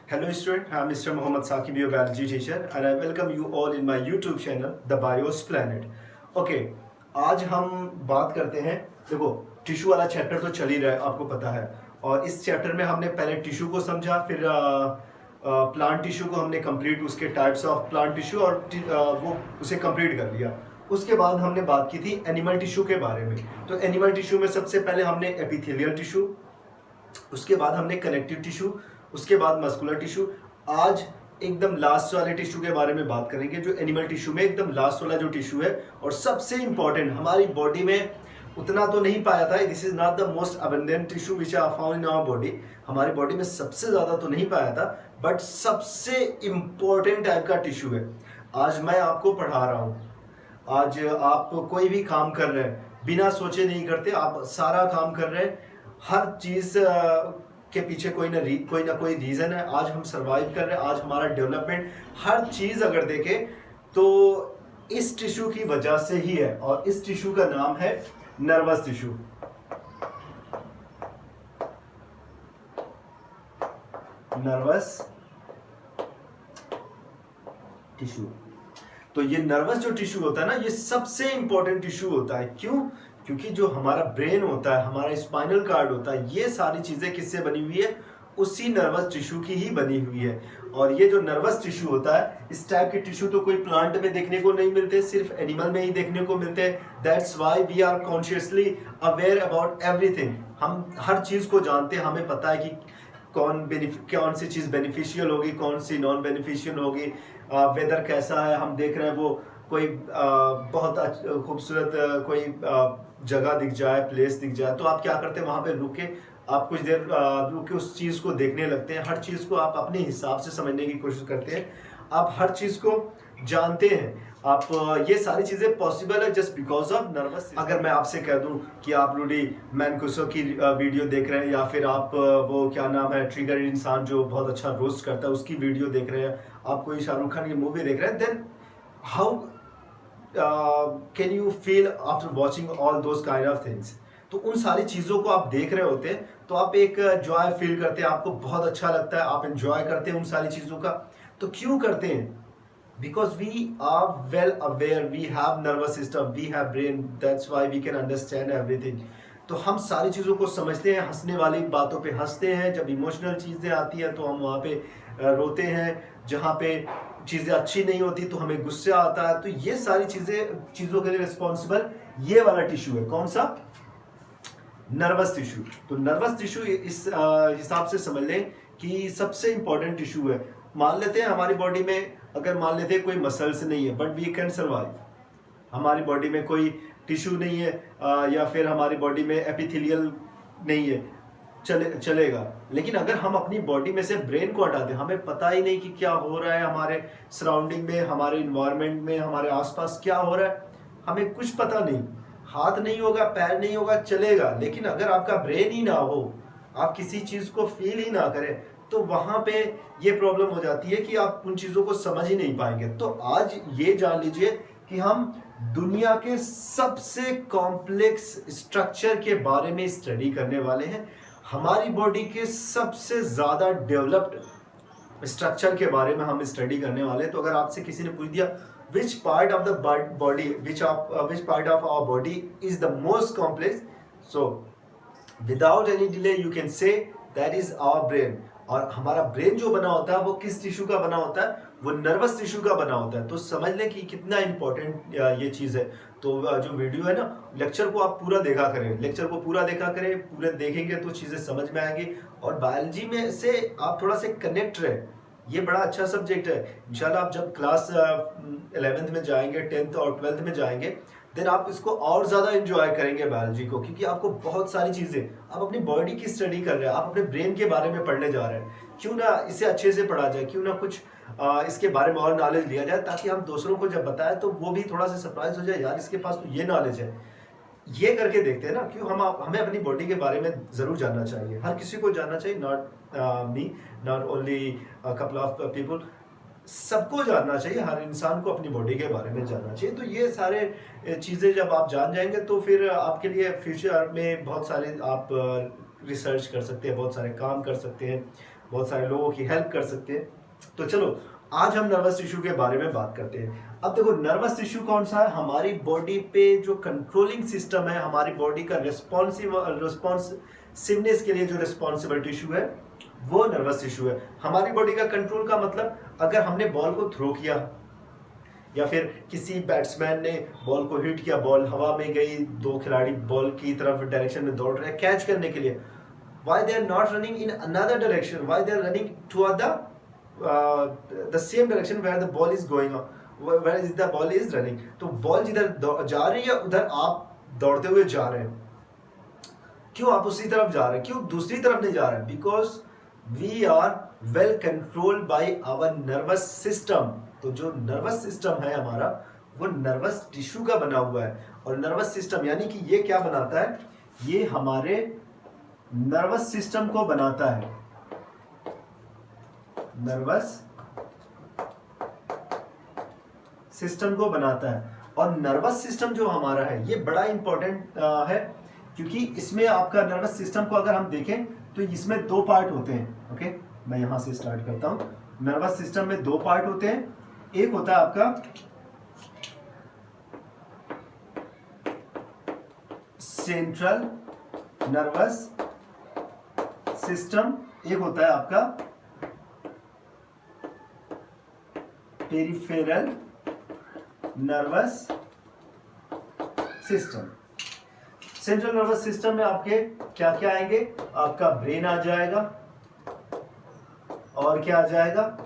Hello student, I am Mr. Mohammad Saqib, your biology teacher, and I welcome you all in my YouTube channel, The Bios Planet. Okay, आज हम बात करते हैं। देखो, tissue वाला chapter तो चल ही रहा है, आपको पता है। और इस चैप्टर में हमने पहले टिश्यू को समझा, फिर प्लांट टिश्यू को हमने कंप्लीट, उसके टाइप्स ऑफ प्लांट टिश्यू और वो उसे कंप्लीट कर लिया। उसके बाद हमने बात की थी एनिमल टिश्यू के बारे में। तो एनिमल टिश्यू में सबसे पहले हमने एपिथेलियल टिश्यू, उसके बाद हमने कनेक्टिव टिश्यू, उसके बाद मस्कुलर टिश्यू। आज एकदम लास्ट वाले टिश्यू के बारे में बात करेंगे, जो एनिमल टिश्यू में एकदम लास्ट वाला जो टिश्यू है और सबसे इंपॉर्टेंट, हमारी बॉडी में उतना तो नहीं पाया था। This is not the most abundant tissue which are found in our body. हमारी बॉडी में सबसे ज्यादा तो नहीं पाया था, बट सबसे इंपॉर्टेंट टाइप का टिश्यू है। आज मैं आपको पढ़ा रहा हूँ। आज आप कोई भी काम कर रहे हैं, बिना सोचे नहीं करते, आप सारा काम कर रहे हैं। हर चीज के पीछे कोई ना कोई रीजन है। आज हम सरवाइव कर रहे हैं, आज हमारा डेवलपमेंट, हर चीज अगर देखें तो इस टिश्यू की वजह से ही है। और इस टिश्यू का नाम है नर्वस टिश्यू। Nervous tissue. तो ये नर्वस जो टिश्यू होता है ना, ये सबसे इंपॉर्टेंट टिश्यू होता है। क्यों? क्योंकि जो हमारा ब्रेन होता है, हमारा स्पाइनल कार्ड होता है, ये सारी चीजें किससे बनी हुई है? उसी नर्वस टिश्यू की ही बनी हुई है। और ये जो नर्वस टिश्यू होता है, इस टाइप के टिश्यू तो कोई प्लांट में देखने को नहीं मिलते, सिर्फ एनिमल में ही देखने को मिलते हैं। That's why we are consciously aware about everything. हम हर चीज को जानते हैं, हमें पता है कि कौन सी चीज बेनिफिशियल होगी, कौन सी नॉन बेनिफिशियल होगी। वेदर कैसा है, हम देख रहे हैं, वो कोई बहुत खूबसूरत कोई जगह दिख जाए, प्लेस दिख जाए, तो आप क्या करते हैं? वहां पे रुक के आप कुछ देर रुक के उस चीज को देखने लगते हैं। हर चीज को आप अपने हिसाब से समझने की कोशिश करते हैं। आप हर चीज को जानते हैं। आप ये सारी चीजें पॉसिबल है जस्ट बिकॉज ऑफ नर्वस। अगर मैं आपसे कह दूं कि आप रूडी मैनकुसो की वीडियो देख रहे हैं, या फिर आप वो क्या नाम है, ट्रिगर इंसान जो बहुत अच्छा रोस्ट करता है, उसकी वीडियो देख रहे हैं, आप कोई शाहरुख खान की मूवी देख रहे हैं, then how can you feel after watching all those kind of things? तो उन सारी चीज़ों को आप देख रहे होते हैं, तो आप एक जॉय फील करते हैं, आपको बहुत अच्छा लगता है, आप एंजॉय करते हैं उन सारी चीज़ों का। तो क्यों करते हैं? Because we are well aware, we have nervous system, we have brain, that's why we can understand everything. तो हम सारी चीज़ों को समझते हैं, हंसने वाली बातों पे हंसते हैं, जब इमोशनल चीज़ें आती हैं तो हम वहाँ पे रोते हैं, जहाँ पे चीज़ें अच्छी नहीं होती तो हमें गुस्सा आता है। तो ये सारी चीज़ों के लिए रिस्पॉन्सिबल ये वाला टिश्यू है। कौन सा? Nervous tissue. तो नर्वस टिश्यू इस हिसाब से समझ लें कि सबसे इंपॉर्टेंट टिश्यू है। मान लेते हैं हमारी बॉडी में, अगर मान लेते हैं कोई मसल्स नहीं है, बट वी कैन सर्वाइव। हमारी बॉडी में कोई टिश्यू नहीं है, या फिर हमारी बॉडी में एपिथेलियल नहीं है, चलेगा। लेकिन अगर हम अपनी बॉडी में से ब्रेन को हटा दें, हमें पता ही नहीं कि क्या हो रहा है हमारे सराउंडिंग में, हमारे इन्वायरमेंट में, हमारे आसपास क्या हो रहा है, हमें कुछ पता नहीं। हाथ नहीं होगा, पैर नहीं होगा, चलेगा। लेकिन अगर आपका ब्रेन ही ना हो, आप किसी चीज को फील ही ना करें, तो वहां पे ये प्रॉब्लम हो जाती है कि आप उन चीजों को समझ ही नहीं पाएंगे। तो आज ये जान लीजिए कि हम दुनिया के सबसे कॉम्प्लेक्स स्ट्रक्चर के बारे में स्टडी करने वाले हैं। हमारी बॉडी के सबसे ज्यादा डेवलप्ड स्ट्रक्चर के बारे में हम स्टडी करने वाले हैं। तो अगर आपसे किसी ने पूछ दिया which part of the body, which part of our body is the most complex, so without any delay you can say that is our brain. और हमारा ब्रेन जो बना होता है वो किस टिश्यू का बना होता है? वो नर्वस टिश्यू का बना होता है। तो समझ लें कि कितना इंपॉर्टेंट ये चीज़ है। तो जो वीडियो है ना, लेक्चर को आप पूरा देखा करें, लेक्चर को पूरा देखा करें, पूरे देखेंगे तो चीज़ें समझ में आएंगी। और बायोलॉजी में से आप थोड़ा से कनेक्ट रहे, ये बड़ा अच्छा सब्जेक्ट है। इंशाल्लाह आप जब क्लास 11th में जाएंगे, 10th और 12th में जाएंगे, देन आप इसको और ज़्यादा एंजॉय करेंगे बायोलॉजी को, क्योंकि आपको बहुत सारी चीज़ें, आप अपनी बॉडी की स्टडी कर रहे हैं, आप अपने ब्रेन के बारे में पढ़ने जा रहे हैं। क्यों ना इसे अच्छे से पढ़ा जाए, क्यों ना कुछ इसके बारे में और नॉलेज लिया जाए, ताकि हम दूसरों को जब बताएं तो वो भी थोड़ा सा सरप्राइज हो जाए, यार इसके पास तो ये नॉलेज है। ये करके देखते हैं ना, क्यों हमें अपनी बॉडी के बारे में ज़रूर जानना चाहिए। हर किसी को जानना चाहिए, not me, not only couple of people, सबको जानना चाहिए। हर इंसान को अपनी बॉडी के बारे में जानना चाहिए। तो ये सारे चीज़ें जब आप जान जाएंगे तो फिर आपके लिए फ्यूचर में बहुत सारे आप रिसर्च कर सकते हैं, बहुत सारे काम कर सकते हैं, बहुत सारे लोगों की हेल्प कर सकते हैं। तो चलो आज हम नर्वस टिश्यू के बारे में बात करते हैं। अब देखो नर्वस टिश्यू कौन सा है, हमारी बॉडी पे जो कंट्रोलिंग सिस्टम है, हमारी बॉडी का रिस्पॉन्सिवनेस के लिए जो रिस्पॉन्सिबल टिश्यू है वो नर्वस टिश्यू है। हमारी बॉडी का कंट्रोल का मतलब, अगर हमने बॉल को थ्रो किया या फिर किसी बैट्समैन ने बॉल को हिट किया, बॉल हवा में गई, दो खिलाड़ी बॉल की तरफ डायरेक्शन में दौड़ रहे हैं कैच करने के लिए, why they are not running in another direction, why they are running toward the same direction where the ball is going on, where is the ball is running। तो बॉल जिधर जा रही है उधर आप दौड़ते हुए जा रहे हैं। क्यों आप उसी तरफ जा रहे हैं, क्यों दूसरी तरफ नहीं जा रहे हैं? Because we are well controlled by our nervous system. तो जो नर्वस सिस्टम है हमारा वो नर्वस टिश्यू का बना हुआ है। और नर्वस सिस्टम यानी कि ये क्या बनाता है, ये हमारे नर्वस सिस्टम को बनाता है, नर्वस सिस्टम को बनाता है। और नर्वस सिस्टम जो हमारा है ये बड़ा इंपॉर्टेंट है, क्योंकि इसमें आपका नर्वस सिस्टम को अगर हम देखें तो इसमें दो पार्ट होते हैं। ओके, मैं यहां से स्टार्ट करता हूं। नर्वस सिस्टम में दो पार्ट होते हैं, एक होता है आपका सेंट्रल नर्वस सिस्टम, एक होता है आपका peripheral nervous system. Central nervous system में आपके क्या क्या आएंगे, आपका ब्रेन आ जाएगा, और क्या आ जाएगा,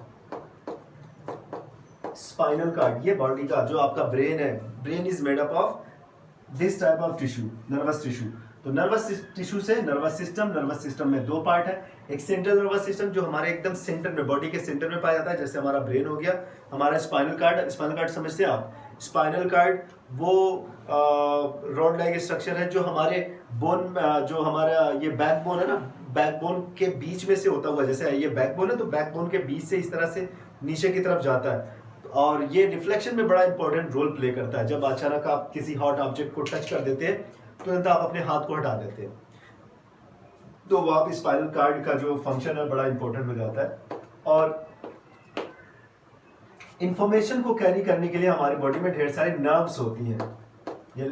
स्पाइनल कार्ड। ये बॉडी का जो आपका ब्रेन है, brain is made up of this type of tissue, nervous tissue. तो नर्वस टिश्यू से नर्वस सिस्टम में दो पार्ट है। एक सेंट्रल नर्वस सिस्टम जो हमारे एकदम सेंटर में, बॉडी के सेंटर में पाया जाता है, जैसे हमारा ब्रेन हो गया, हमारा स्पाइनल कार्ड समझते हैं आप। स्पाइनल कार्ड वो रॉड लाइक स्ट्रक्चर है जो हमारे बोन, जो हमारा ये बैकबोन है ना, बैकबोन के बीच में से होता हुआ, जैसे ये बैकबोन है तो बैकबोन के बीच से इस तरह से नीचे की तरफ जाता है, और ये रिफ्लेक्शन में बड़ा इंपॉर्टेंट रोल प्ले करता है। जब अचानक आप किसी हॉट ऑब्जेक्ट को टच कर देते हैं तुरंत आप अपने हाथ को हटा देते हैं, तो वहां पे स्पाइनल कार्ड का जो फंक्शन है बड़ा इंपॉर्टेंट हो जाता है। और इंफॉर्मेशन को कैरी करने के लिए हमारी बॉडी में ढेर सारी नर्व्स होती हैं। ये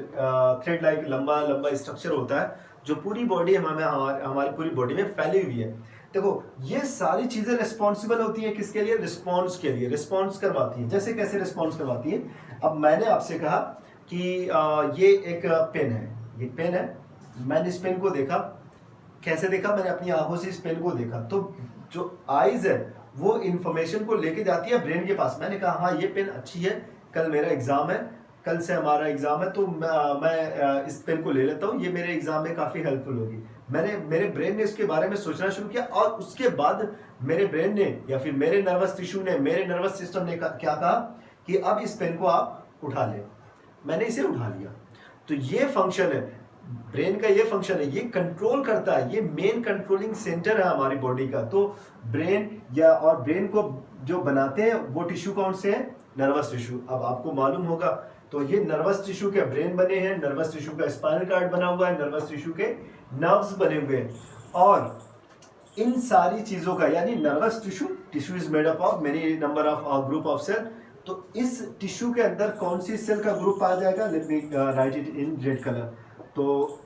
थ्रेड लाइक लंबा लंबा स्ट्रक्चर होता है जो पूरी बॉडी हमारी पूरी बॉडी में फैली हुई है। देखो ये सारी चीजें रिस्पॉन्सिबल होती है किसके लिए, रिस्पॉन्स के लिए, रिस्पॉन्स करवाती है। जैसे कैसे रिस्पॉन्स करवाती है, अब मैंने आपसे कहा कि ये एक पेन है, ये पेन है, मैंने इस पेन को देखा, कैसे देखा, मैंने अपनी आंखों से इस पेन को देखा, तो जो आईज है वो इंफॉर्मेशन को लेके जाती है ब्रेन के पास। मैंने कहा हाँ ये पेन अच्छी है, कल मेरा एग्जाम है, कल से हमारा एग्जाम है, तो मैं इस पेन को ले लेता हूँ, ये मेरे एग्जाम में काफी हेल्पफुल होगी। मेरे ब्रेन ने इसके बारे में सोचना शुरू किया, और उसके बाद मेरे ब्रेन ने या फिर मेरे नर्वस टिश्यू ने, मेरे नर्वस सिस्टम ने क्या कहा कि अब इस पेन को आप उठा लें। मैंने इसे उठा लिया। तो ये फंक्शन है ब्रेन का, ये फंक्शन है, ये कंट्रोल करता है, ये मेन कंट्रोलिंग सेंटर है हमारी बॉडी का। तो ब्रेन और ब्रेन को जो बनाते हैं वो टिश्यू कौन से है, नर्वस टिश्यू। अब आपको मालूम होगा, तो ये नर्वस टिश्यू के ब्रेन बने हैं, नर्वस टिश्यू का स्पाइनल कार्ड बना हुआ है, नर्वस टिश्यू के नर्व्स बने हुए हैं। और इन सारी चीजों का यानी nervous tissue is made up of many number of group of cell. तो इस टिश्यू के अंदर कौन सी सेल का ग्रुप आ जाएगा, let me right it in red colour. तो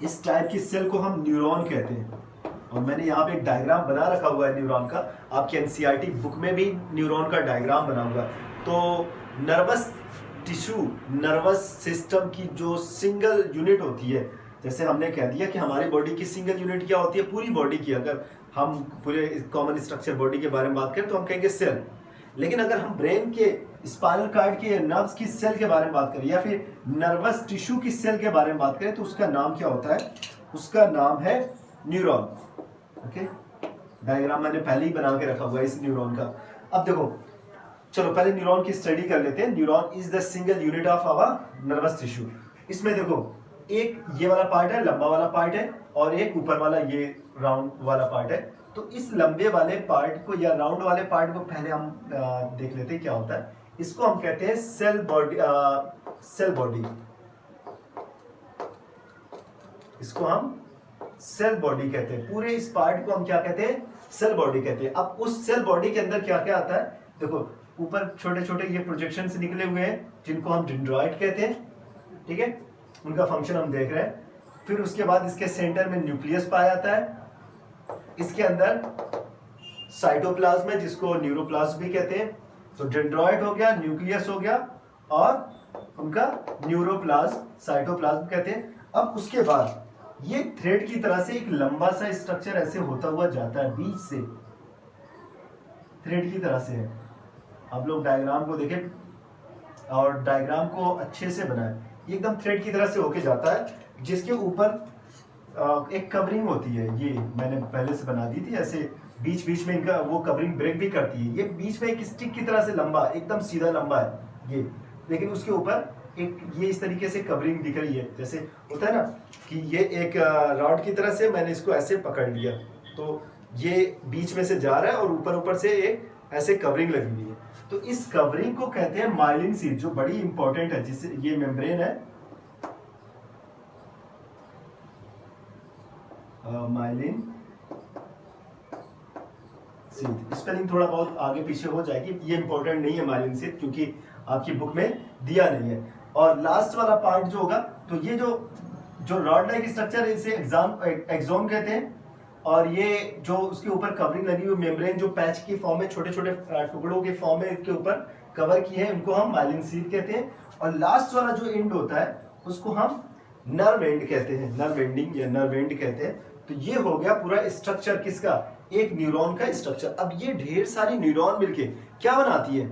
इस टाइप की सेल को हम न्यूरॉन कहते हैं, और मैंने यहाँ पे एक डायग्राम बना रखा हुआ है न्यूरॉन का। आपके एनसीईआरटी बुक में भी न्यूरॉन का डायग्राम बना हुआ है। तो नर्वस टिश्यू नर्वस सिस्टम की जो सिंगल यूनिट होती है, जैसे हमने कह दिया कि हमारी बॉडी की सिंगल यूनिट क्या होती है, पूरी बॉडी की। अगर हम पूरे कॉमन स्ट्रक्चर बॉडी के बारे में बात करें तो हम कहेंगे सेल। लेकिन अगर हम ब्रेन के, स्पाइनल कार्ड के, नर्व्स की सेल के बारे में बात करें या फिर नर्वस टिश्यू की सेल के बारे में बात करें तो उसका नाम क्या होता है, उसका नाम है न्यूरॉन। ओके, डायग्राम मैंने पहले ही बना के रखा हुआ है इस न्यूरॉन का। अब देखो चलो पहले न्यूरॉन की स्टडी कर लेते हैं। Neuron is the single unit of our nervous tissue. इसमें देखो एक ये वाला पार्ट है, लंबा वाला पार्ट है, और एक ऊपर वाला ये राउंड वाला पार्ट है। तो इस लंबे वाले पार्ट को या राउंड वाले पार्ट को पहले हम देख लेते हैं क्या होता है। इसको हम कहते हैं सेल बॉडी, इसको हम सेल बॉडी कहते हैं। पूरे इस पार्ट को हम क्या कहते हैं? सेल बॉडी कहते हैं। अब उस सेल बॉडी के अंदर क्या क्या आता है? देखो ऊपर छोटे छोटे ये प्रोजेक्शन से निकले हुए हैं जिनको हम डेंड्राइट कहते हैं, ठीक है, उनका फंक्शन हम देख रहे हैं। फिर उसके बाद इसके सेंटर में न्यूक्लियस पाया जाता है, इसके अंदर साइटोप्लाज्म है जिसको न्यूरोप्लाज्म भी कहते हैं। तो डेंड्राइट हो गया, न्यूक्लियस हो गया और उनका न्यूरोप्लाज्म, साइटोप्लाज्म कहते हैं। अब उसके बाद ये थ्रेड की तरह से एक लंबा सा स्ट्रक्चर ऐसे होता हुआ जाता है, बीच से थ्रेड की तरह से है। आप लोग डायग्राम को देखें और डायग्राम को अच्छे से बनाएं। ये एकदम थ्रेड की तरह से होके जाता है, जिसके ऊपर एक कवरिंग होती है। ये मैंने पहले से बना दी थी, ऐसे बीच बीच में इनका वो कवरिंग ब्रेक भी करती है। ये बीच में एक स्टिक की तरह से लंबा, एकदम सीधा लंबा है ये, लेकिन उसके ऊपर एक ये इस तरीके से कवरिंग दिख रही है। जैसे होता है ना कि ये एक रॉड की तरह से मैंने इसको ऐसे पकड़ लिया, तो ये बीच में से जा रहा है और ऊपर ऊपर से एक ऐसे कवरिंग लगी हुई है। तो इस कवरिंग को कहते हैं माइलिन शीथ, जो बड़ी इंपॉर्टेंट है। जिससे ये मेम्ब्रेन है, माइलिन शीथ। स्पेलिंग थोड़ा बहुत आगे पीछे हो जाएगी, ये इंपॉर्टेंट नहीं है माइलिन शीथ, क्योंकि आपकी बुक में दिया नहीं है। और लास्ट वाला पार्ट जो होगा, तो ये जो रॉड लाइक स्ट्रक्चर है इसे एक्सोन कहते हैं। और ये जो उसके ऊपर कवरिंग लगी हुई मेम्ब्रेन, जो पैच की फॉर्म में छोटे छोटे टुकड़ों के फॉर्म में इसके ऊपर कवर किए हैं, उनको हम माइलिन शीथ कहते हैं। और लास्ट वाला जो एंड होता है उसको हम नर्व एंड कहते हैं, नर्व एंडिंग या नर्व एंड कहते हैं। तो ये हो गया पूरा स्ट्रक्चर किसका? एक न्यूरॉन का स्ट्रक्चर। अब ये ढेर सारी न्यूरॉन मिलके क्या बनाती है?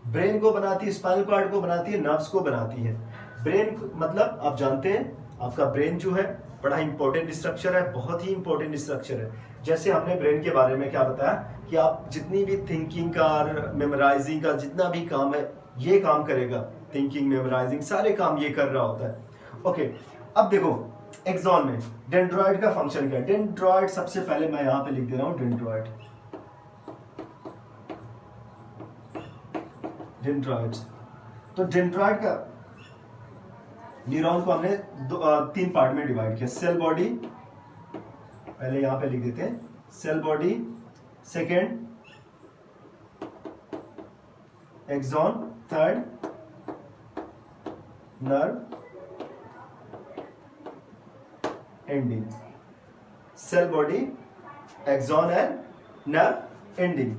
ब्रेन को बनाती है, स्पाइनल कॉर्ड को बनाती है, नर्व्स को बनाती है। ब्रेन मतलब आप जानते हैं, आपका ब्रेन जो है बड़ा इंपॉर्टेंट स्ट्रक्चर है, बहुत ही इंपॉर्टेंट स्ट्रक्चर है। जैसे हमने ब्रेन के बारे में क्या बताया कि आप जितनी भी थिंकिंग का, मेमोराइजिंग का जितना भी काम है, ये काम करेगा। थिंकिंग, मेमोराइजिंग सारे काम ये कर रहा होता है। ओके, अब देखो एक्सॉन में डेंड्रॉइड का फंक्शन क्या है? डेंड्रॉइड सबसे पहले मैं यहां पे लिख दे रहा हूं डेंड्रॉइड। डेंड्रॉइड्स, तो डेंड्रॉइड का न्यूरॉन को हमने तीन पार्ट में डिवाइड किया। सेल बॉडी, पहले यहां पे लिख देते हैं cell body, second axon, third nerve ending. Cell body, axon and nerve ending.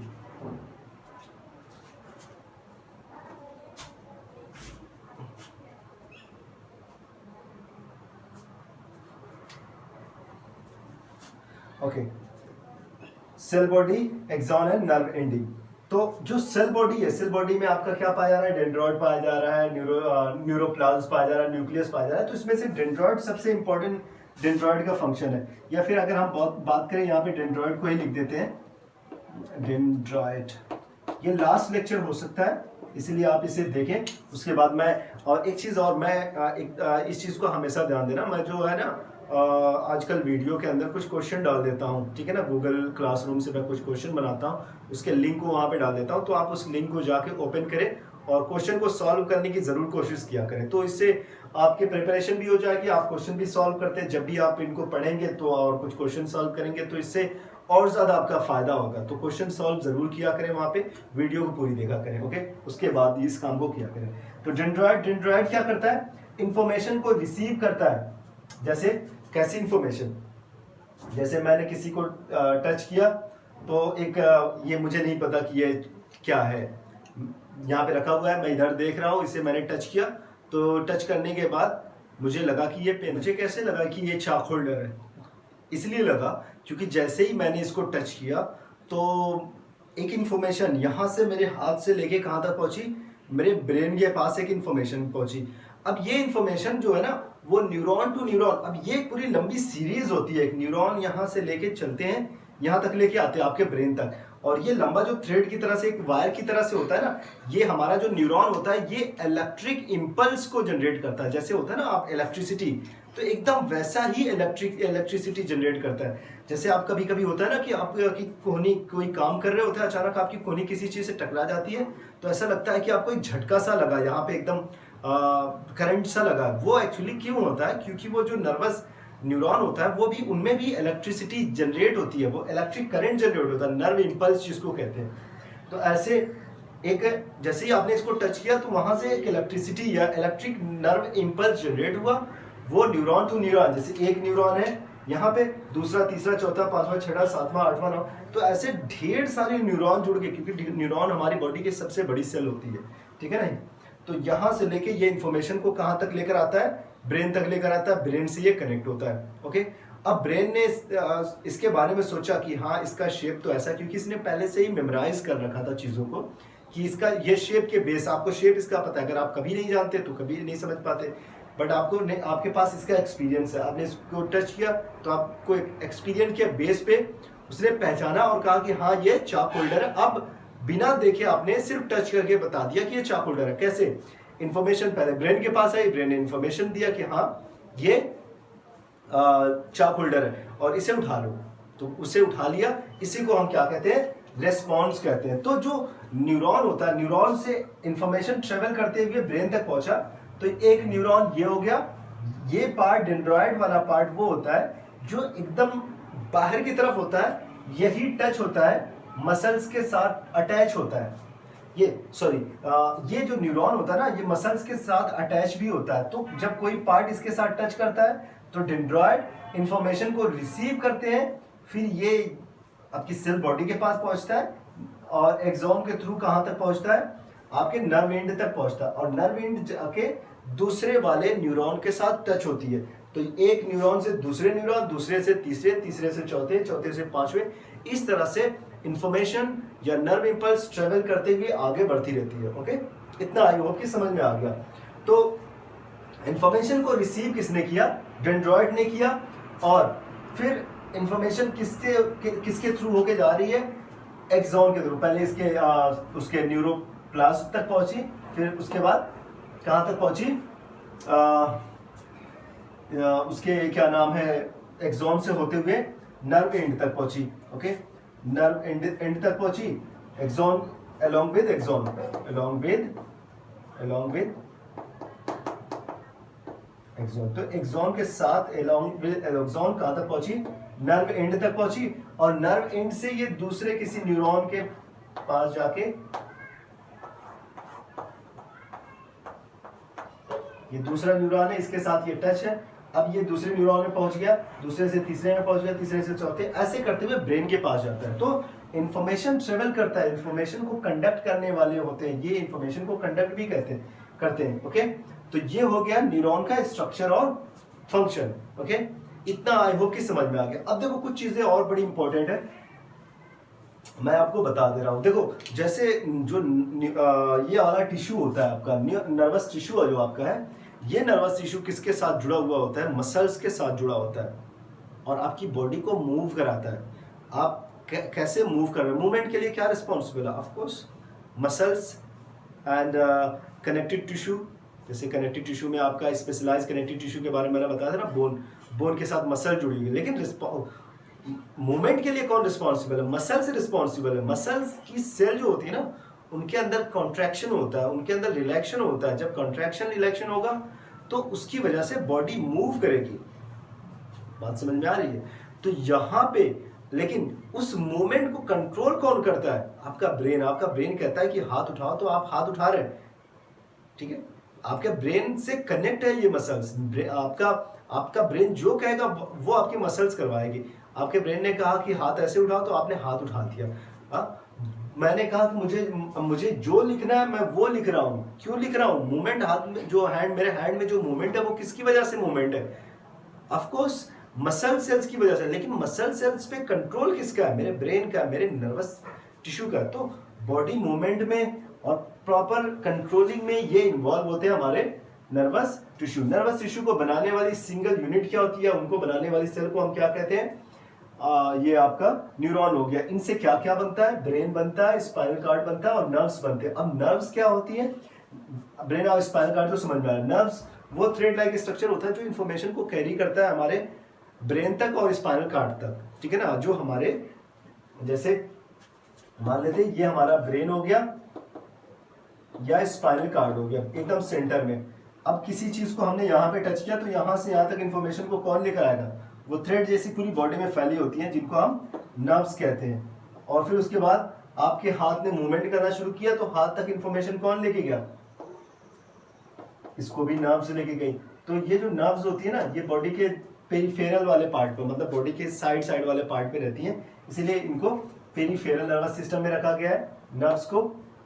Okay, cell body, axon and nerve ending. तो जो सेल बॉडी है, सेल बॉडी में आपका क्या पाया जा रहा है? डेंड्रॉइड पाया जा रहा है, न्यूरोप्लाज्म पाया जा रहा है, न्यूक्लियस पाया जा रहा है। तो इसमें से डेंड्रॉइड सबसे इंपॉर्टेंट डेंड्रॉइड का फंक्शन है। या फिर अगर हम बात करें यहाँ पे डेंड्रॉइड को ही लिख देते हैं डेंड्रॉइड। ये लास्ट लेक्चर हो सकता है, इसलिए आप इसे देखें। उसके बाद मैं और एक चीज़ और, मैं इस चीज़ को हमेशा ध्यान देना, मैं जो है ना आजकल वीडियो के अंदर कुछ क्वेश्चन डाल देता हूँ, ठीक है ना। गूगल क्लासरूम से मैं कुछ क्वेश्चन बनाता हूँ, उसके लिंक को वहाँ पे डाल देता हूँ। तो आप उस लिंक को जाके ओपन करें और क्वेश्चन को सॉल्व करने की ज़रूर कोशिश किया करें। तो इससे आपकी प्रिपरेशन भी हो जाएगी, आप क्वेश्चन भी सॉल्व करते हैं। जब भी आप इनको पढ़ेंगे तो और कुछ क्वेश्चन सॉल्व करेंगे तो इससे और ज़्यादा आपका फ़ायदा होगा। तो क्वेश्चन सॉल्व ज़रूर किया करें, वहाँ पे वीडियो को पूरी देखा करें, ओके। उसके बाद इस काम को किया करें। तो डेंड्रॉइड क्या करता है? इंफॉर्मेशन को रिसीव करता है। जैसे कैसी इंफॉर्मेशन? जैसे मैंने किसी को टच किया तो एक ये मुझे नहीं पता कि ये क्या है, यहाँ पे रखा हुआ है, मैं इधर देख रहा हूँ, इसे मैंने टच किया। तो टच करने के बाद मुझे लगा कि ये पेन, मुझे कैसे लगा कि ये चाक होल्डर है? इसलिए लगा क्योंकि जैसे ही मैंने इसको टच किया तो एक इन्फॉर्मेशन यहाँ से मेरे हाथ से लेके कहाँ तक पहुँची? मेरे ब्रेन के पास एक इन्फॉर्मेशन पहुँची। अब ये इन्फॉर्मेशन जो है ना, वो न्यूरॉन टू न्यूरॉन, अब ये पूरी लंबी सीरीज होती है। एक न्यूरॉन यहाँ से लेके चलते हैं, यहाँ तक लेके आते हैं आपके ब्रेन तक। और ये लंबा जो थ्रेड की तरह से, एक वायर की तरह से होता है ना, ये हमारा जो न्यूरॉन होता है, ये इलेक्ट्रिक इम्पल्स को जनरेट करता है। जैसे होता है ना आप इलेक्ट्रिसिटी, तो एकदम वैसा ही इलेक्ट्रिसिटी जनरेट करता है। जैसे आप कभी कभी होता है ना कि आपकी कोहनी, कोई काम कर रहे होते हैं, अचानक आपकी कोहनी किसी चीज़ से टकरा जाती है, तो ऐसा लगता है कि आपको एक झटका सा लगा, यहाँ पे एकदम करंट सा लगा। वो एक्चुअली क्यों होता है? क्योंकि वो जो न्यूरॉन होता है वो भी, उनमें भी इलेक्ट्रिसिटी जनरेट होती है, वो इलेक्ट्रिक करंट जनरेट होता है, नर्व इंपल्स जिसको कहते हैं। तो ऐसे एक, जैसे ही आपने इसको टच किया तो वहां से एक इलेक्ट्रिसिटी या इलेक्ट्रिक नर्व इंपल्स जनरेट हुआ, वो न्यूरॉन टू न्यूरॉन, जैसे एक न्यूरॉन है यहाँ पे, दूसरा, तीसरा, चौथा, पांचवा, छठा, सातवां, आठवां, नौ, तो ऐसे ढेर सारे न्यूरॉन जुड़ के, क्योंकि न्यूरॉन हमारी बॉडी की सबसे बड़ी सेल होती है, ठीक है ना। तो यहाँ से लेके ये इंफॉर्मेशन को कहाँ तक लेकर आता है, ब्रेन तक लेकर आता है, ब्रेन से ये कनेक्ट होता है। ओके, अब ब्रेन ने इसके बारे में सोचा कि हाँ इसका शेप तो ऐसा, क्योंकि इसने पहले से ही मेमोराइज कर रखा था चीज़ों को कि इसका ये शेप के बेस, आपको शेप इसका पता है, अगर आप कभी नहीं जानते तो कभी नहीं समझ पाते, बट आपको आपके पास इसका एक्सपीरियंस है, आपने इसको टच किया तो आपको एक एक्सपीरियंस के बेस पे उसने पहचाना और कहा कि हाँ ये चाक होल्डर है। अब बिना देखे आपने सिर्फ टच करके बता दिया कि ये चाक होल्डर है। कैसे? इंफॉर्मेशन पहले ब्रेन के पास आई, ब्रेन ने इंफॉर्मेशन दिया कि हाँ ये चाक होल्डर है और इसे उठा लो, तो उसे उठा लिया। इसी को हम क्या कहते हैं? रेस्पॉन्स कहते हैं। तो जो न्यूरॉन होता है, न्यूरॉन से इंफॉर्मेशन ट्रेवल करते हुए ब्रेन तक पहुंचा, तो एक न्यूरॉन ये हो गया। ये पार्ट, डेंड्रॉइड वाला पार्ट, वो होता है जो एकदम बाहर की तरफ होता है, यही टच होता है मसल्स के साथ, अटैच होता है। ये जो न्यूरॉन होता है ना, ये मसल्स के साथ अटैच भी होता है। तो जब कोई पार्ट इसके साथ टच करता है तो डेंड्रॉइड इंफॉर्मेशन को रिसीव करते हैं, फिर ये आपकी सेल बॉडी के पास पहुंचता है और एक्सॉन के थ्रू कहां तक पहुंचता है? आपके नर्व एंड तक पहुंचता है, और नर्व एंड जाके दूसरे वाले न्यूरॉन के साथ टच होती है। तो एक न्यूरॉन से दूसरे न्यूरॉन, दूसरे से तीसरे, तीसरे से चौथे, चौथे से पांचवे, इस तरह से इंफॉर्मेशन या नर्व इंपल्स ट्रेवल करते हुए आगे बढ़ती रहती है। ओके, इतना आई होप कि समझ में आ गया। तो इंफॉर्मेशन को रिसीव किसने किया? डेंड्रॉइड ने किया। और फिर इंफॉर्मेशन किसके थ्रू होके जा रही है? एक्सॉन के थ्रू। पहले इसके उसके न्यूरोप्लास्ट तक पहुंची, फिर उसके बाद कहां तक पहुंची? उसके क्या नाम है, एक्सॉन से होते हुए नर्व एंड तक पहुंची। ओके, नर्व एंड तक पहुंची, axon along with axon, along with axon. तो एक्सॉन के साथ along with एक्सॉन कहां तक पहुंची? नर्व एंड तक पहुंची, और नर्व एंड से ये दूसरे किसी न्यूरॉन के पास जाके, ये दूसरा न्यूरॉन है, इसके साथ ये टच है। अब ये दूसरे न्यूरॉन में पहुंच गया, दूसरे से तीसरे में पहुंच गया, तीसरे से चौथे, ऐसे करते हुए ब्रेन के पास जाता है। तो इंफॉर्मेशन ट्रेवल करता है, इंफॉर्मेशन को कंडक्ट करने वाले होते हैं, ये इंफॉर्मेशन को कंडक्ट भी करते हैं। ओके, तो ये हो गया न्यूरॉन का स्ट्रक्चर और फंक्शन। ओके, इतना आई होप कि समझ में आ गया। अब देखो कुछ चीजें और बड़ी इंपॉर्टेंट है, मैं आपको बता दे रहा हूं। देखो जैसे जो ये वाला टिश्यू होता है आपका, नर्वस टिश्यू है जो आपका है, ये नर्वस टिश्यू किसके साथ जुड़ा हुआ होता है? मसल्स के साथ जुड़ा होता है, और आपकी बॉडी को मूव कराता है। आप कैसे मूव कर रहे हैं? मूवमेंट के लिए क्या रिस्पॉन्सिबल है? Of course muscles and connective tissue. जैसे कनेक्टिव टिश्यू में आपका स्पेशलाइज कनेक्टिव टिश्यू के बारे में मैंने बताया था ना, बोन के साथ मसल जुड़ी हुई है। लेकिन मूवमेंट के लिए कौन रिस्पॉन्सिबल है? मसल्स रिस्पॉन्सिबल है। मसल्स की सेल जो होती है ना, उनके अंदर कॉन्ट्रैक्शन होता है, उनके अंदर रिलैक्शन होता है। जब कॉन्ट्रैक्शन रिलैक्शन होगा तो उसकी वजह से बॉडी मूव करेगी। बात समझ में आ रही है? तो यहाँ पे लेकिन उस मूवमेंट को कंट्रोल कौन करता है? आपका ब्रेन। आपका ब्रेन कहता है कि हाथ उठाओ, तो आप हाथ उठा रहे हैं, ठीक है। आपके ब्रेन से कनेक्ट है ये मसल्स। आपका ब्रेन जो कहेगा वो आपकी मसल्स करवाएगी। आपके ब्रेन ने कहा कि हाथ ऐसे उठाओ, तो आपने हाथ उठा दिया। मैंने कहा कि मुझे जो लिखना है मैं वो लिख रहा हूं। क्यों लिख रहा हूं? मूवमेंट हाथ में जो मेरे हैंड में जो मूवमेंट है वो किसकी वजह से मूवमेंट है? ऑफ कोर्स मसल सेल्स की वजह से। लेकिन मसल सेल्स पे कंट्रोल किसका है? मेरे ब्रेन का, मेरे नर्वस टिश्यू का। तो बॉडी मूवमेंट में और प्रॉपर कंट्रोलिंग में ये इन्वॉल्व होते हैं हमारे नर्वस टिश्यू। नर्वस टिश्यू को बनाने वाली सिंगल यूनिट क्या होती है? उनको बनाने वाली सेल को हम क्या कहते हैं? ये आपका न्यूरॉन हो गया। इनसे क्या क्या बनता है? ब्रेन बनता है, स्पाइनल कार्ड बनता है और नर्व्स बनते हैं। अब नर्व्स क्या होती है? ब्रेन और स्पाइनल कार्ड तो समझ में आया। नर्व्स वो थ्रेड लाइक स्ट्रक्चर होता है जो इन्फॉर्मेशन को कैरी करता है हमारे ब्रेन तक और स्पाइनल कार्ड तक, ठीक है ना। जो हमारे, जैसे मान लेते हैं ये हमारा ब्रेन हो गया या स्पाइनल कार्ड हो गया एकदम सेंटर में, अब किसी चीज को हमने यहाँ पे टच किया तो यहाँ से यहाँ तक इन्फॉर्मेशन को कौन लेकर आएगा, वो थ्रेड जैसी पूरी बॉडी में फैली होती है जिनको हम नर्व्स कहते हैं। और फिर उसके बाद आपके हाथ ने मूवमेंट करना शुरू किया तो हाथ तक इन्फॉर्मेशन कौन लेके गया, इसको भी नर्व्स लेके गई। तो ये जो नर्व्स होती है ना, ये बॉडी के पेरिफेरल वाले पार्ट पे, मतलब बॉडी के साइड साइड वाले पार्ट पे रहती हैं, इसीलिए इनको पेरिफेरल नर्वस सिस्टम में रखा गया है नर्व्स को।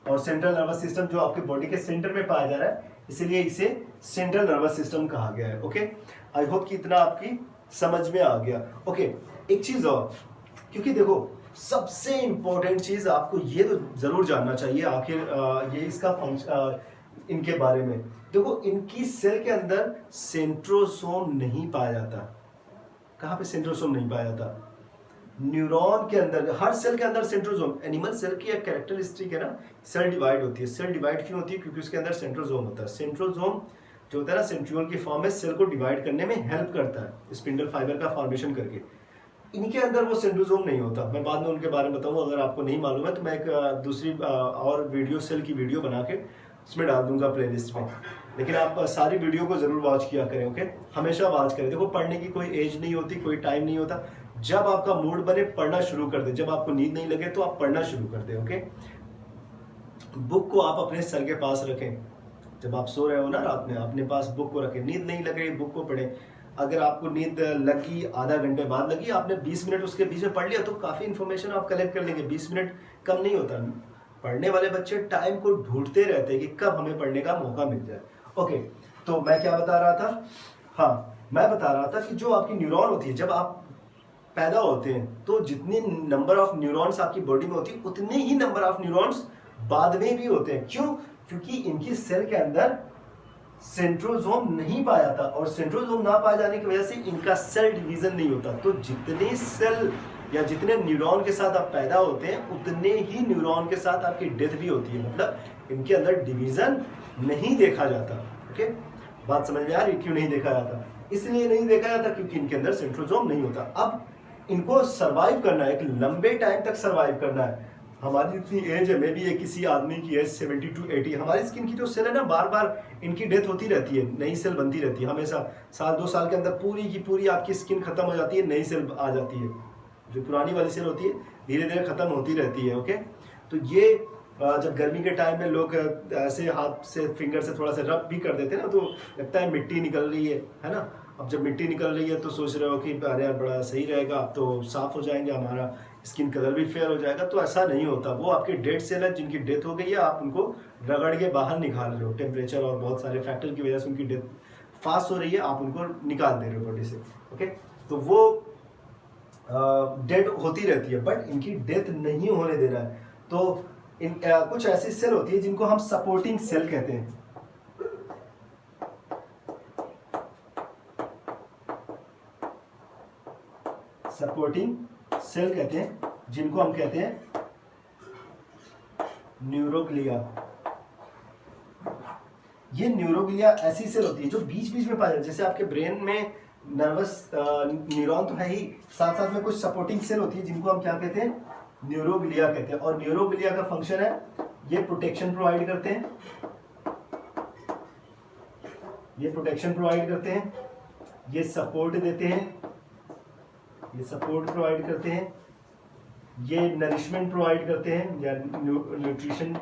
और सेंट्रल नर्वस सिस्टम जो आपके बॉडी के सेंटर में पाया जा रहा है, इसीलिए इसे सेंट्रल नर्वस सिस्टम कहा गया है। ओके, आई होप कि इतना आपकी समझ में आ गया। ओके, एक चीज और, क्योंकि देखो सबसे इंपॉर्टेंट चीज आपको ये तो जरूर जानना चाहिए आखिर ये इसका फंक्शन, इनके बारे में देखो, इनकी सेल के अंदर सेंट्रोसोम नहीं पाया जाता। कहाँ पे सेंट्रोसोम नहीं पाया जाता? न्यूरॉन के अंदर, हर सेल के अंदर सेंट्रोसोम, एनिमल सेल की एक कैरेक्टरिस्टिक है ना, सेल डिवाइड होती है। सेल डिवाइड क्यों होती है? क्योंकि उसके अंदर सेंट्रोसोम होता है। सेंट्रोसोम जो होता है ना, सेंट्रियोल की फॉर्म में सेल को डिवाइड करने में हेल्प करता है, स्पिंडल फाइबर का फॉर्मेशन करके। इनके अंदर वो सेंट्रोसोम नहीं होता। मैं बाद में उनके बारे में बताऊंगा, अगर आपको नहीं मालूम है तो मैं एक दूसरी और वीडियो, सेल की वीडियो बना के उसमें डाल दूंगा प्लेलिस्ट में। लेकिन आप सारी वीडियो को जरूर वॉच किया करें। ओके, हमेशा वॉच करें। देखो, पढ़ने की कोई एज नहीं होती, कोई टाइम नहीं होता। जब आपका मूड बने पढ़ना शुरू कर दे, जब आपको नींद नहीं लगे तो आप पढ़ना शुरू कर दे। ओके, बुक को आप अपने सर के पास रखें। जब आप सो रहे हो ना रात में, अपने पास बुक को रखें। नींद नहीं लग रही, बुक को पढ़ें। अगर आपको नींद लगी, आधा घंटे बाद लगी, आपने 20 मिनट उसके बीच में पढ़ लिया तो काफी इंफॉर्मेशन आप कलेक्ट कर लेंगे। 20 मिनट कम नहीं होता। पढ़ने वाले बच्चे टाइम को ढूंढते रहते हैं कि कब हमें पढ़ने का मौका मिल जाए। ओके, तो मैं क्या बता रहा था? हाँ, मैं बता रहा था कि जो आपकी न्यूरॉन होती है, जब आप पैदा होते हैं तो जितनी नंबर ऑफ न्यूरॉन्स आपकी बॉडी में होती है, उतने ही नंबर ऑफ न्यूरॉन्स बाद में भी होते हैं। क्यों? क्योंकि इनकी सेल के अंदर सेंट्रोसोम नहीं पाया था, और सेंट्रोसोम ना पाए जाने की वजह से इनका सेल डिवीजन नहीं होता। तो जितने सेल या जितने न्यूरॉन के साथ आप पैदा होते हैं, उतने ही न्यूरॉन के साथ आपकी डेथ भी होती है। मतलब इनके अंदर डिवीजन नहीं देखा जाता। ओके, बात समझ में आ रही? क्यों नहीं देखा जाता? इसलिए नहीं देखा जाता क्योंकि इनके अंदर सेंट्रोसोम नहीं होता। अब इनको सरवाइव करना है, एक लंबे टाइम तक सरवाइव करना है। हमारी इतनी एज है, मे भी किसी आदमी की एज 70 to 80, हमारी स्किन की जो सेल है ना, बार बार इनकी डेथ होती रहती है, नई सेल बनती रहती है हमेशा। साल 2 साल के अंदर पूरी की पूरी आपकी स्किन खत्म हो जाती है, नई सेल आ जाती है। जो पुरानी वाली सेल होती है धीरे धीरे खत्म होती रहती है। ओके, तो ये जब गर्मी के टाइम में लोग ऐसे हाथ से, फिंगर से थोड़ा सा रब भी कर देते हैं ना, तो लगता है मिट्टी निकल रही है ना। अब जब मिट्टी निकल रही है तो सोच रहे हो कि अरे यार बड़ा सही रहेगा, तो साफ हो जाएंगे, हमारा स्किन कलर भी फेयर हो जाएगा। तो ऐसा नहीं होता। वो आपके डेड सेल है, जिनकी डेथ हो गई है, आप उनको रगड़ के बाहर निकाल रहे हो। टेम्परेचर और बहुत सारे फैक्टर की वजह से उनकी डेथ फास्ट हो रही है, आप उनको निकाल दे रहे हो बॉडी से। ओके, तो वो डेड होती रहती है, बट इनकी डेथ नहीं होने देना है। तो कुछ ऐसी सेल होती है जिनको हम सपोर्टिंग सेल कहते हैं। सपोर्टिंग सेल कहते हैं, जिनको हम कहते हैं न्यूरोग्लिया। ये न्यूरोग्लिया ऐसी सेल होती है जो बीच बीच में पाई जाती है। जैसे आपके ब्रेन में नर्वस न्यूरॉन तो है ही, साथ साथ में कुछ सपोर्टिंग सेल होती है जिनको हम क्या कहते हैं? न्यूरोग्लिया कहते हैं। और न्यूरोग्लिया का फंक्शन है, ये प्रोटेक्शन प्रोवाइड करते हैं, ये प्रोटेक्शन प्रोवाइड करते हैं, ये सपोर्ट देते हैं, ये सपोर्ट प्रोवाइड करते हैं, ये नरिशमेंट प्रोवाइड करते हैं या न्यूट्रिशन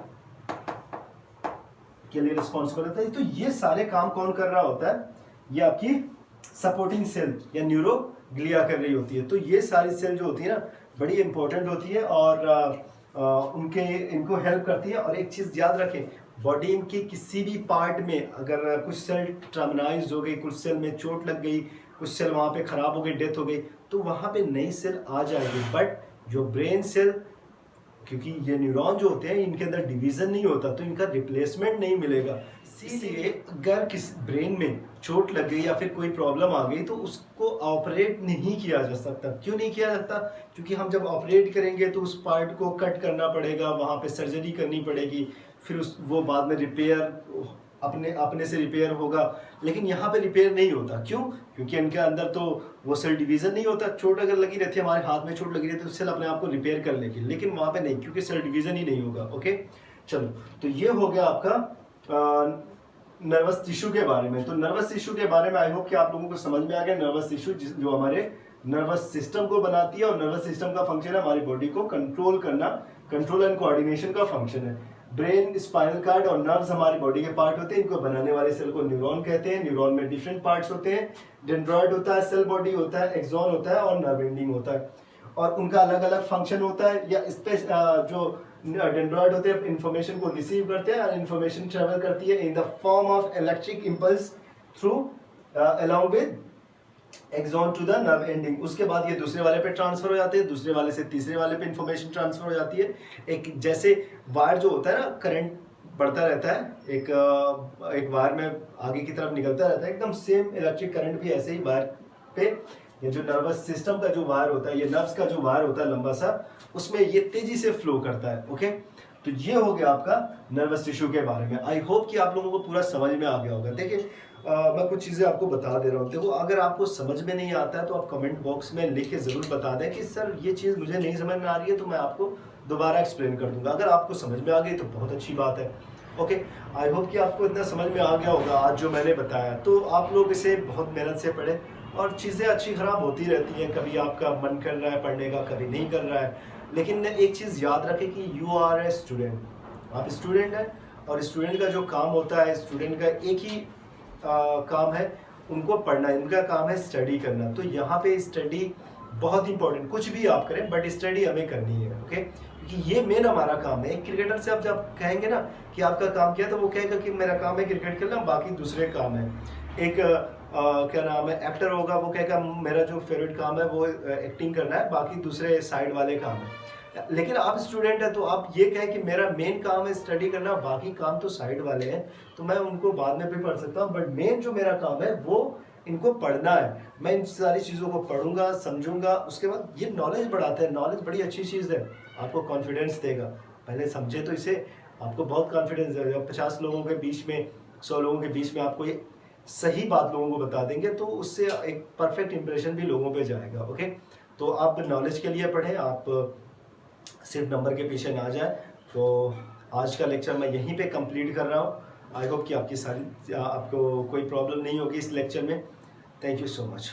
के लिए रिस्पॉन्सिबल होता है। तो ये सारे काम कौन कर रहा होता है? ये आपकी सपोर्टिंग सेल या न्यूरोग्लिया कर रही होती है। तो ये सारी सेल जो होती है ना, बड़ी इंपॉर्टेंट होती है और इनको हेल्प करती है। और एक चीज याद रखें, बॉडी की किसी भी पार्ट में अगर कुछ सेल ट्रॉमेनाइज हो गई, कुछ सेल में चोट लग गई, कुछ सेल वहां पे खराब हो गई, डेथ हो गई, तो वहां पे नई सेल आ जाएगी। बट जो ब्रेन सेल, क्योंकि ये न्यूरॉन जो होते हैं इनके अंदर डिवीजन नहीं होता, तो इनका रिप्लेसमेंट नहीं मिलेगा। इसीलिए अगर किसी ब्रेन में चोट लग गई या फिर कोई प्रॉब्लम आ गई तो उसको ऑपरेट नहीं किया जा सकता। क्यों नहीं किया जाता? क्योंकि हम जब ऑपरेट करेंगे तो उस पार्ट को कट करना पड़ेगा, वहाँ पे सर्जरी करनी पड़ेगी, फिर वो बाद में रिपेयर अपने से रिपेयर होगा। लेकिन यहाँ पे रिपेयर नहीं होता। क्यों? क्योंकि इनके अंदर तो वो सेल डिवीजन नहीं होता। चोट अगर लगी रहती है, हमारे हाथ में चोट लगी रहती है, तो सेल अपने आप को रिपेयर कर लेगी, लेकिन वहाँ पे नहीं, क्योंकि सेल डिवीजन ही नहीं होगा। ओके, चलो, तो ये हो गया आपका नर्वस टिश्यू के बारे में। तो नर्वस टिश्यू के बारे में आई होप कि आप लोगों को समझ में आ गया। नर्वस टिश्यू जो हमारे नर्वस सिस्टम को बनाती है, और नर्वस सिस्टम का फंक्शन है हमारी बॉडी को कंट्रोल करना, कंट्रोल एंड कोऑर्डिनेशन का फंक्शन है। ब्रेन, स्पाइनल कार्ड और नर्व्स हमारी बॉडी के पार्ट होते हैं। इनको बनाने वाले सेल को न्यूरॉन कहते हैं। न्यूरॉन में डिफरेंट पार्ट्स होते हैं। डेंड्रॉइड होता है, सेल बॉडी होता है, एक्सॉन होता है और नर्व एंडिंग होता है, और उनका अलग अलग फंक्शन होता है। या जो डेंड्रॉइड होते हैं इंफॉर्मेशन को रिसीव करते हैं, और इंफॉर्मेशन ट्रेवल करती है in the form of electric impulse through along with axon to the nerve ending. उसके बाद ये दूसरे वाले पे ट्रांसफर हो जाते हैं, दूसरे वाले से तीसरे वाले पे इंफॉर्मेशन ट्रांसफर हो जाती है। एक जैसे वायर जो होता है ना, करंट बढ़ता रहता है, एक वायर में आगे की तरफ निकलता रहता है, एकदम सेम इलेक्ट्रिक करंट भी ऐसे ही वायर पे, ये जो नर्वस सिस्टम का जो वायर होता है, ये नर्व्स का जो वायर होता है लंबा सा, उसमें ये तेजी से फ्लो करता है। ओके, तो ये हो गया आपका नर्वस टिश्यू के बारे में। आई होप कि आप लोगों को पूरा समझ में आ गया होगा। देखिए मैं कुछ चीज़ें आपको बता दे रहा हूँ। देखो, अगर आपको समझ में नहीं आता है तो आप कमेंट बॉक्स में लिख के ज़रूर बता दें कि सर ये चीज़ मुझे नहीं समझ में आ रही है, तो मैं आपको दोबारा एक्सप्लेन कर दूंगा। अगर आपको समझ में आ गई तो बहुत अच्छी बात है। ओके, आई होप कि आपको इतना समझ में आ गया होगा आज जो मैंने बताया। तो आप लोग इसे बहुत मेहनत से पढ़ें, और चीज़ें अच्छी ख़राब होती रहती हैं। कभी आपका मन कर रहा है पढ़ने का, कभी नहीं कर रहा है, लेकिन एक चीज़ याद रखें कि यू आर ए स्टूडेंट, आप स्टूडेंट हैं, और स्टूडेंट का जो काम होता है, स्टूडेंट का एक ही काम है, उनको पढ़ना है, उनका काम है स्टडी करना। तो यहाँ पे स्टडी बहुत इंपॉर्टेंट, कुछ भी आप करें बट स्टडी हमें करनी है। ओके, क्योंकि ये मेन हमारा काम है। एक क्रिकेटर से आप जब कहेंगे ना कि आपका काम क्या है, तो वो कहेगा कि मेरा काम है क्रिकेट खेलना, बाकी दूसरे काम है। एक क्या नाम है, एक्टर होगा, वो कहेगा मेरा जो फेवरेट काम है वो एक्टिंग करना है, बाकी दूसरे साइड वाले काम है। लेकिन आप स्टूडेंट है तो आप ये कहें कि मेरा मेन काम है स्टडी करना, बाकी काम तो साइड वाले हैं, तो मैं उनको बाद में भी पढ़ सकता हूँ, बट मेन जो मेरा काम है वो इनको पढ़ना है। मैं इन सारी चीज़ों को पढ़ूंगा, समझूंगा, उसके बाद ये नॉलेज बढ़ाता है। नॉलेज बड़ी अच्छी चीज़ है, आपको कॉन्फिडेंस देगा। पहले समझे तो इसे, आपको बहुत कॉन्फिडेंस देगा। 50 लोगों के बीच में, 100 लोगों के बीच में आपको ये सही बात लोगों को बता देंगे, तो उससे एक परफेक्ट इंप्रेशन भी लोगों पे जाएगा। ओके, तो आप नॉलेज के लिए पढ़ें, आप सिर्फ नंबर के पीछे ना जाए। तो आज का लेक्चर मैं यहीं पे कंप्लीट कर रहा हूँ। आई होप कि आपको कोई प्रॉब्लम नहीं होगी इस लेक्चर में। Thank you so much.